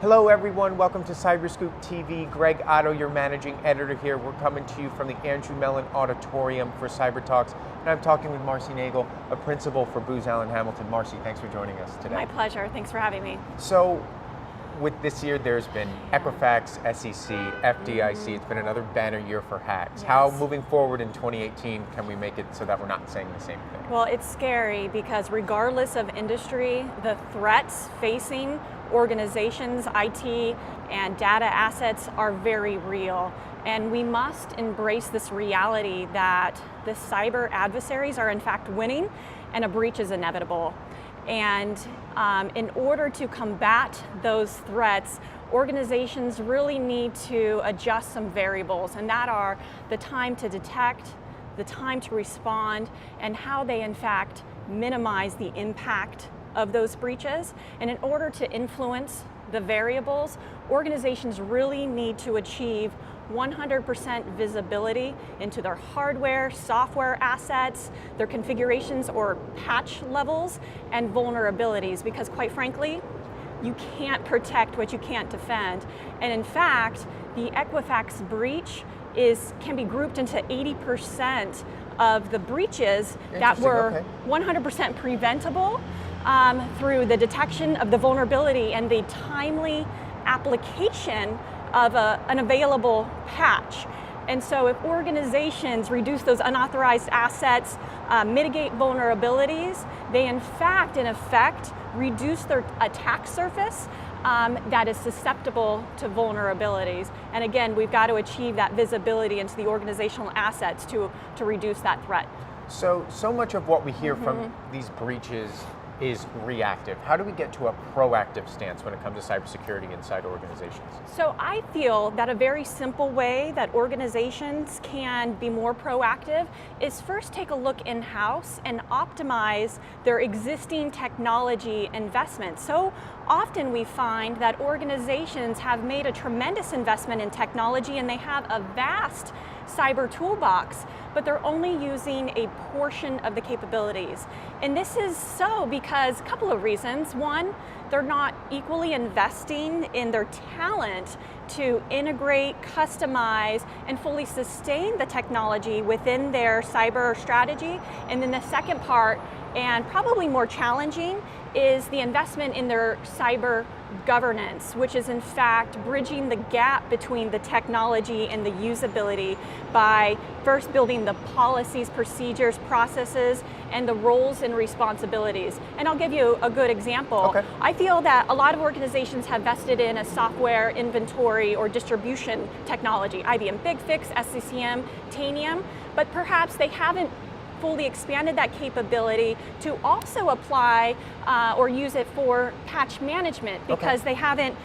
Hello everyone, welcome to CyberScoop TV. Greg Otto, your managing editor here. We're coming to you from the Andrew Mellon Auditorium for CyberTalks, and I'm talking with Marcie Nagel, a principal for Booz Allen Hamilton. Marcie, thanks for joining us today. My pleasure, thanks for having me. So, with this year, there's been Equifax, SEC, FDIC. It's been another banner year for hacks. Yes. How, moving forward in 2018, can we make it so that we're not saying the same thing? Well, it's scary because regardless of industry, the threats facing organizations, IT, and data assets are very real. And we must embrace this reality that the cyber adversaries are in fact winning and a breach is inevitable. And in order to combat those threats, organizations really need to adjust some variables, and that are the time to detect, the time to respond, and how they in fact minimize the impact of those breaches. And in order to influence the variables, organizations really need to achieve 100% visibility into their hardware, software assets, their configurations or patch levels, and vulnerabilities, because quite frankly, you can't protect what you can't defend. And in fact, the Equifax breach can be grouped into 80% of the breaches that were 100% preventable through the detection of the vulnerability and the timely application of an available patch. And so if organizations reduce those unauthorized assets, mitigate vulnerabilities, they in effect, reduce their attack surface that is susceptible to vulnerabilities. And again, we've got to achieve that visibility into the organizational assets to reduce that threat. So much of what we hear from these breaches is reactive. How do we get to a proactive stance when it comes to cybersecurity inside organizations? So I feel that a very simple way that organizations can be more proactive is first take a look in-house and optimize their existing technology investments. So often we find that organizations have made a tremendous investment in technology and they have a vast cyber toolbox, but they're only using a portion of the capabilities. And this is so because a couple of reasons. One, they're not equally investing in their talent to integrate, customize, and fully sustain the technology within their cyber strategy. And then the second part, and probably more challenging, is the investment in their cyber governance, which is in fact bridging the gap between the technology and the usability by first building the policies, procedures, processes, and the roles and responsibilities. And I'll give you a good example. Okay. I feel that a lot of organizations have vested in a software inventory or distribution technology, IBM BigFix, SCCM, Tanium, but perhaps they haven't fully expanded that capability to also apply or use it for patch management because they haven't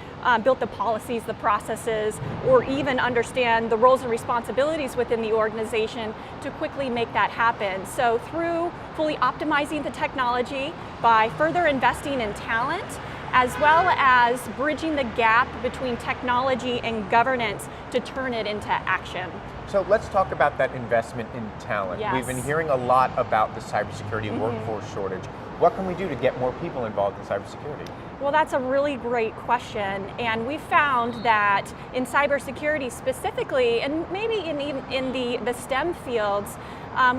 built the policies, the processes, or even understand the roles and responsibilities within the organization to quickly make that happen. So through fully optimizing the technology by further investing in talent, as well as bridging the gap between technology and governance to turn it into action. So let's talk about that investment in talent. Yes. We've been hearing a lot about the cybersecurity workforce shortage. What can we do to get more people involved in cybersecurity? Well, that's a really great question, and we found that in cybersecurity specifically, and maybe in the STEM fields,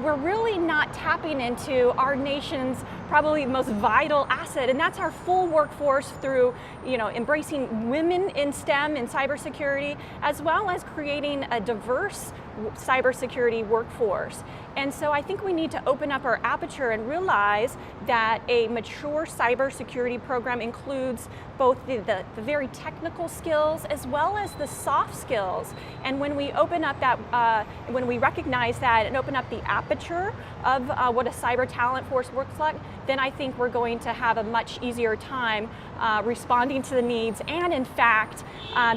we're really not tapping into our nation's probably most vital asset, and that's our full workforce through embracing women in STEM in cybersecurity, as well as creating a diverse cybersecurity workforce. And so I think we need to open up our aperture and realize that a mature cybersecurity program includes both the very technical skills as well as the soft skills. And when we open up that, when we recognize that and open up the aperture of what a cyber talent force looks like, then I think we're going to have a much easier time responding to the needs and in fact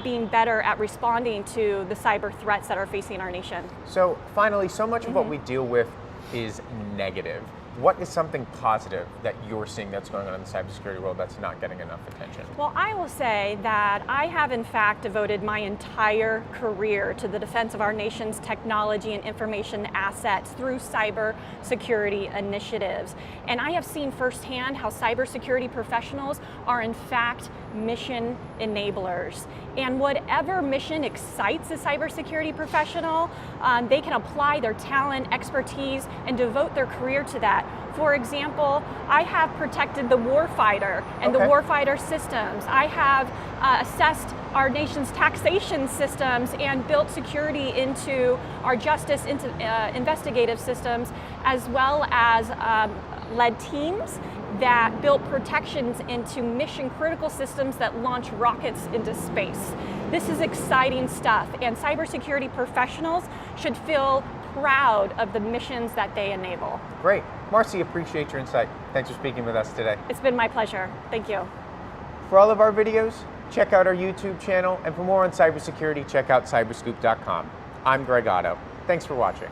being better at responding to the cyber threats that are facing our nation. So finally, so much of what we deal with is negative. what is something positive that you're seeing that's going on in the cybersecurity world that's not getting enough attention? Well, I will say that I have in fact devoted my entire career to the defense of our nation's technology and information assets through cybersecurity initiatives. And I have seen firsthand how cybersecurity professionals are in fact mission enablers. And whatever mission excites a cybersecurity professional, they can apply their talent, expertise, and devote their career to that. For example, I have protected the warfighter and the warfighter systems. I have assessed our nation's taxation systems and built security into our justice, into investigative systems, as well as led teams that built protections into mission critical systems that launch rockets into space. This is exciting stuff, and cybersecurity professionals should feel proud of the missions that they enable. Great. Marcie, appreciate your insight. Thanks for speaking with us today. It's been my pleasure. Thank you. For all of our videos, check out our YouTube channel, and for more on cybersecurity, check out cyberscoop.com. I'm Greg Otto. Thanks for watching.